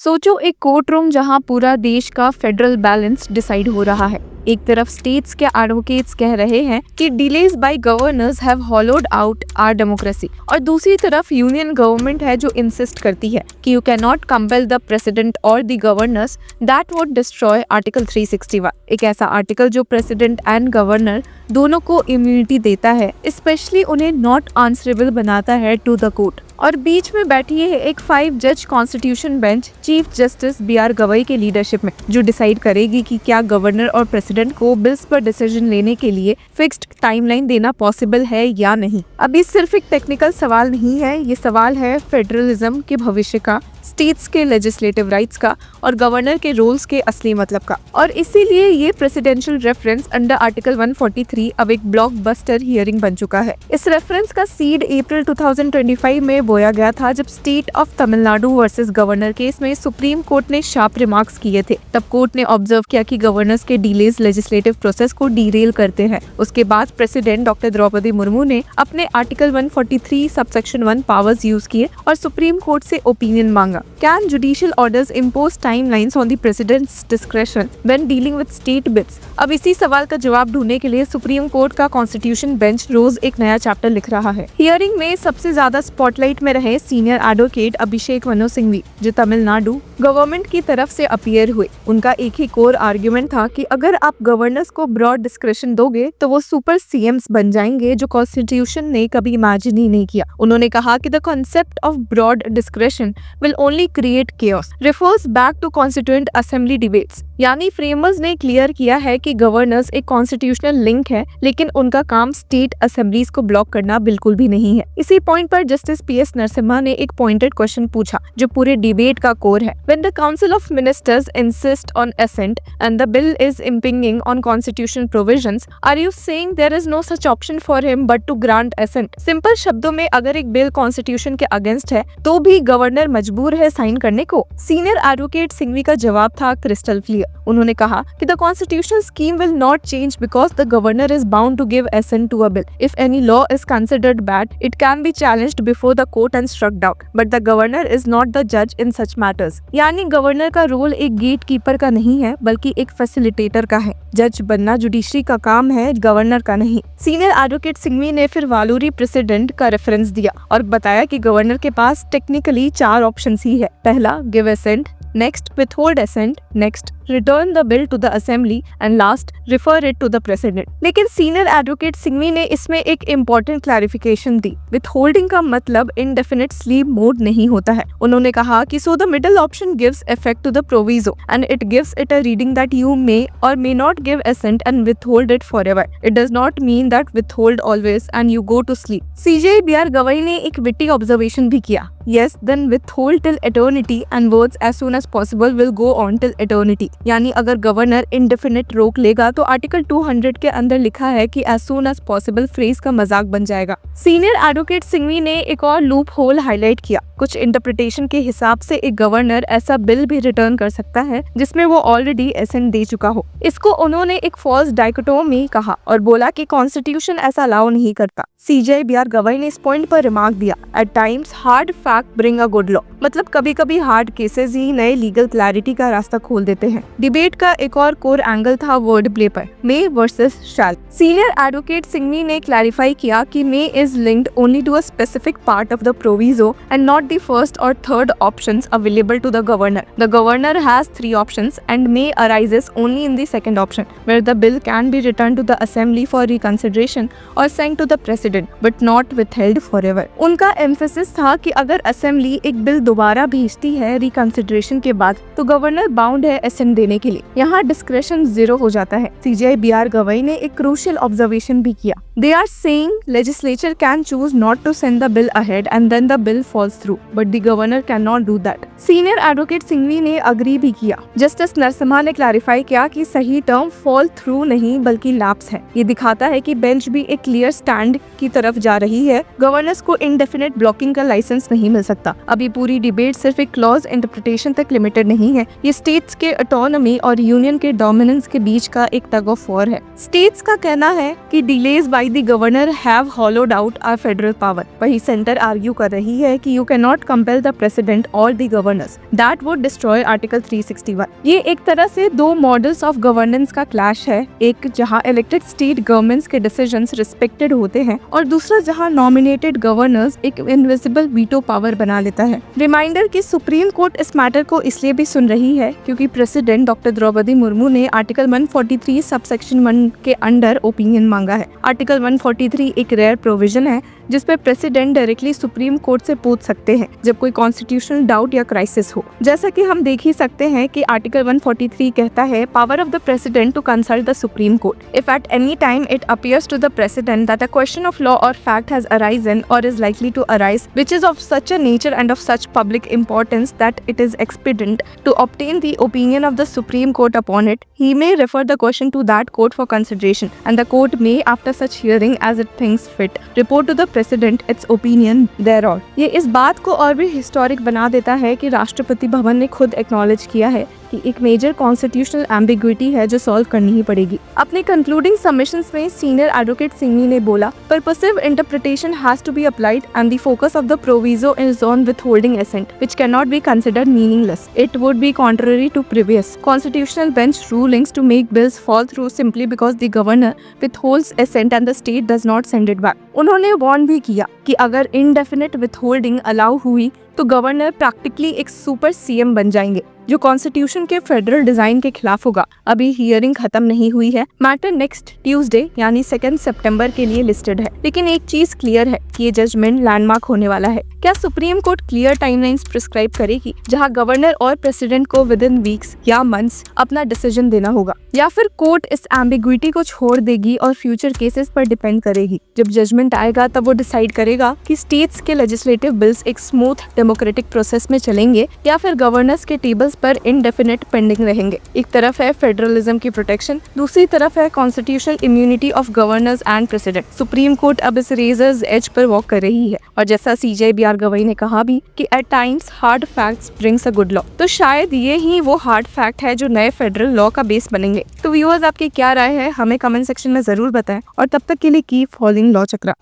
सोचो एक court room जहां पूरा देश का फेडरल बैलेंस डिसाइड हो रहा है। एक तरफ स्टेट्स के एडवोकेट्स कह रहे हैं कि delays by governors have hollowed out our democracy, और दूसरी तरफ यूनियन गवर्नमेंट है जो इंसिस्ट करती है कि you can not compel the president और the governors that would destroy article 361, एक ऐसा आर्टिकल जो प्रेसिडेंट एंड गवर्नर दोनों को इम्यूनिटी देता है, स्पेशली उन्हें नॉट आंसरेबल बनाता है टू द कोर्ट। और बीच में बैठी है एक 5 जज constitution bench chief justice B R. Gavai के लीडरशिप में, जो डिसाइड करेगी कि क्या गवर्नर और प्रेसिडेंट को बिल्स पर डिसीजन लेने के लिए फिक्स्ड टाइमलाइन देना पॉसिबल है या नहीं। अब ये सिर्फ एक टेक्निकल सवाल नहीं है, ये सवाल है फेडरलिज्म के भविष्य का, स्टेट्स के लेजिस्लेटिव राइट्स का और गवर्नर के रोल्स के असली मतलब का। और इसीलिए ये प्रेसिडेंशियल रेफरेंस अंडर आर्टिकल 143 अब एक ब्लॉकबस्टर हियरिंग बन चुका है। इस रेफरेंस का सीड अप्रैल 2025 में बोया गया था, जब state of Tamil Nadu versus governor case में सुप्रीम कोर्ट ने शार्प रिमार्क्स किए थे। तब कोर्ट ने ऑब्जर्व किया कि गवर्नर्स के डिलेज लेजिस्लेटिव प्रोसेस को डीरेल करते हैं। उसके बाद प्रेसिडेंट डॉक्टर द्रौपदी मुर्मू ने अपने आर्टिकल 143 सबसेक्शन 1 पावर्स यूज किए और सुप्रीम कोर्ट से ओपिनियन मांगा। Can judicial orders impose timelines on the president's discretion when dealing with state bills? अब इसी सवाल का जवाब ढूंढने के लिए सुप्रीम कोर्ट का कॉन्स्टिट्यूशन बेंच रोज एक नया चैप्टर लिख रहा है। हियरिंग में सबसे ज्यादा स्पॉटलाइट में रहे सीनियर एडवोकेट अभिषेक मनु सिंघवी, जो तमिलनाडु गवर्नमेंट की तरफ से अपीयर हुए। उनका एक ही कोर आर्ग्यूमेंट था कि अगर आप गवर्नर्स को ब्रॉड डिस्क्रिप्शन दोगे तो वो सुपर सीएम्स बन जाएंगे, जो कॉन्स्टिट्यूशन ने कभी इमेजिन ही नहीं किया। उन्होंने कहा कि the concept of broad description will only create chaos, refers back to constituent assembly debates। यानी फ्रेमर्स ने क्लियर किया है कि गवर्नर्स एक कॉन्स्टिट्यूशनल लिंक है, लेकिन उनका काम स्टेट असेंबलीज को ब्लॉक करना बिल्कुल भी नहीं है। इसी पॉइंट पर जस्टिस पी.एस. नरसिम्हा ने एक पॉइंटेड क्वेश्चन पूछा, जो पूरे डिबेट का कोर है। When the Council of Ministers insist on assent and the bill is impinging on constitutional provisions, are you saying there is no such option for him but to grant assent? Simple शब्दों में, अगर एक bill constitution के against है तो भी governor मजबूर है साइन करने को। सीनियर एडवोकेट सिंघवी का जवाब था क्रिस्टल क्लियर। उन्होंने कहा कि the constitutional scheme will not change because the governor is bound to give assent to a bill. If any law is considered bad, it can be challenged before the court and struck down, but the governor is not the जज in such matters. यानी governor का role एक gatekeeper का नहीं है, बल्कि एक facilitator का है। जज बनना जुडिशरी का काम है, गवर्नर का नहीं। सीनियर एडवोकेट सिंघवी ने फिर वालूरी प्रेसिडेंट का रेफरेंस दिया और बताया कि गवर्नर के पास टेक्निकली 4 ऑप्शंस ही है। पहला, give assent, next withhold assent, next return the bill to the assembly and last refer it to the president। लेकिन सीनियर एडवोकेट सिंघवी ने इसमें एक इम्पोर्टेंट क्लैरिफिकेशन दी। विथहोल्डिंग का मतलब इंडेफिनिट स्लीप मोड नहीं होता है। उन्होंने कहा कि so the middle option gives effect to the proviso and it gives it a reading that you may or may not give assent and withhold it forever। It does not mean that withhold always and you go to sleep। CJ B.R. Gavai ने एक विट्टी observation भी किया। Yes, then withhold till eternity and words as soon as possible will go on till eternity। यानी अगर governor indefinite रोक लेगा तो article 200 के अंदर लिखा है कि as soon as possible phrase का मजाक बन जाएगा। सीनियर एडवोकेट सिंघवी ने एक और लूप होल हाईलाइट किया। कुछ इंटरप्रिटेशन के हिसाब से एक गवर्नर ऐसा बिल भी रिटर्न कर सकता है जिसमें वो ऑलरेडी एसेंट दे चुका हो। इसको उन्होंने एक फॉल्स डाइकोटोमी कहा और बोला कि कॉन्स्टिट्यूशन ऐसा अलाउ नहीं करता। सीजे बी.आर. गवई ने इस पॉइंट पर रिमार्क दिया, at times hard fact bring a good law. मतलब कभी कभी हार्ड केसेस ही नए लीगल क्लैरिटी का रास्ता खोल देते हैं। डिबेट का एक और कोर एंगल था वर्ड प्ले पर, may versus shall. Senior advocate Singhvi ने क्लैरिफाई किया कि may is linked only to a specific part of the proviso and not the first or third options available to the governor. The governor has 3 options and may arises only in the second option, where the bill can be return to the assembly for reconsideration or sent to the president but not withheld forever. उनका emphasis था कि अगर assembly एक bill दोबारा भेजती है reconsideration के बाद, तो गवर्नर बाउंड है एसेंट देने के लिए। यहाँ डिस्क्रेशन 0 हो जाता है। सीजे बी.आर. गवई ने एक क्रूशियल ऑब्जर्वेशन भी किया। They are saying legislature can choose not to send the bill ahead and then the bill falls through, but the governor cannot do that। Senior advocate Singhvi ने अग्री भी किया। जस्टिस नरसिम्हा ने clarify किया कि सही term fall through नहीं बल्कि lapse है। ये दिखाता है कि बेंच भी एक क्लियर स्टैंड की तरफ जा रही है। गवर्नर्स को इंडेफिनिट ब्लॉकिंग का लाइसेंस नहीं मिल सकता। अभी पूरी डिबेट सिर्फ एक क्लॉज इंटरप्रिटेशन तक लिमिटेड नहीं है। ये स्टेट्स के ऑटोनॉमी और यूनियन के डोमिनेंस के बीच का एक टग ऑफ वॉर है। स्टेट्स का कहना है कि delays by by the governor have hollowed out our federal power. वही सेंटर आर्ग्यू कर रही है कि you cannot compel the president or the governors. That would destroy Article 361. ये एक तरह से दो मॉडल्स ऑफ गवर्नेंस का क्लैश है, एक जहां इलेक्टेड स्टेट गवर्नमेंट्स के डिसीजंस रिस्पेक्टेड होते हैं और दूसरा जहां नॉमिनेटेड गवर्नर्स एक इनविजिबल वीटो पावर बना लेता है। रिमाइंडर कि सुप्रीम कोर्ट इस मैटर को इसलिए भी सुन रही है क्योंकि प्रेसिडेंट डॉक्टर द्रौपदी मुर्मू ने आर्टिकल 143 सबसेक्शन 1 के अंडर ओपिनियन मांगा है। आर्टिकल 143 एक रेयर प्रोविजन है जिसपे प्रेसिडेंट डायरेक्टली सुप्रीम कोर्ट से पूछ सकते हैं जब कोई कॉन्स्टिट्यूशनल डाउट या क्राइसिस हो। जैसा कि हम देख ही सकते हैं कि आर्टिकल 143 कहता है power of the president to consult the supreme court if at any time it appears to the president that a question of law or fact has arisen or is likely to arise which is of such a nature and of such public importance that it is expedient to obtain the opinion of the supreme court upon it, he may refer the question to that court for consideration and the court may after such hearing as it thinks fit report to the president its opinion thereon। ये इस बात को और भी historic बना देता है कि राष्ट्रपति भवन ने खुद एक्नॉलेज किया है कि एक मेजर कॉन्स्टिट्यूशनल एम्बिग्विटी है जो सॉल्व करनी ही पड़ेगी। अपने कंक्लूडिंग सबमिशंस में सीनियर एडवोकेट सिंघवी ने बोला purposive interpretation has to be applied and the focus of the proviso is on withholding assent which can not be considered meaningless. It would be contrary to previous constitutional bench rulings to make bills fall through simply because the governor withholds assent and the state does not send it back। उन्होंने warn भी किया कि अगर indefinite withholding allow हुई तो governor practically एक super CM बन जाएंगे जो कॉन्स्टिट्यूशन के फेडरल डिजाइन के खिलाफ होगा। अभी हियरिंग खत्म नहीं हुई है, मैटर नेक्स्ट ट्यूसडे यानी 2 सितंबर के लिए लिस्टेड है। लेकिन एक चीज क्लियर है कि ये जजमेंट लैंडमार्क होने वाला है। क्या supreme court clear timelines prescribe करेगी जहां गवर्नर और प्रेसिडेंट को विद इन वीक्स या मंथ्स अपना डिसीजन देना होगा, या फिर कोर्ट इस एम्बिग्विटी को छोड़ देगी और फ्यूचर केसेस पर डिपेंड करेगी? जब जजमेंट आएगा तब वो डिसाइड करेगा कि स्टेट्स के लेजिस्लेटिव बिल्स एक स्मूथ डेमोक्रेटिक प्रोसेस में चलेंगे या फिर गवर्नर्स के टेबल्स पर इनडेफिनेट पेंडिंग रहेंगे। एक तरफ है फेडरलिज्म की प्रोटेक्शन, दूसरी तरफ है constitutional immunity of governors and president. Supreme court अब इस रेजर्स एज पर वॉक कर रही है और जैसा सीजे बीआर गवई ने कहा भी कि at times hard facts brings a good law, तो शायद ये ही वो हार्ड फैक्ट है जो नए फेडरल लॉ का बेस बनेंगे। तो व्यूअर्स आपकी क्या राय है हमें कमेंट सेक्शन में जरूर बताएं और तब तक के लिए कीप फॉलोइंग लॉ चक्रा।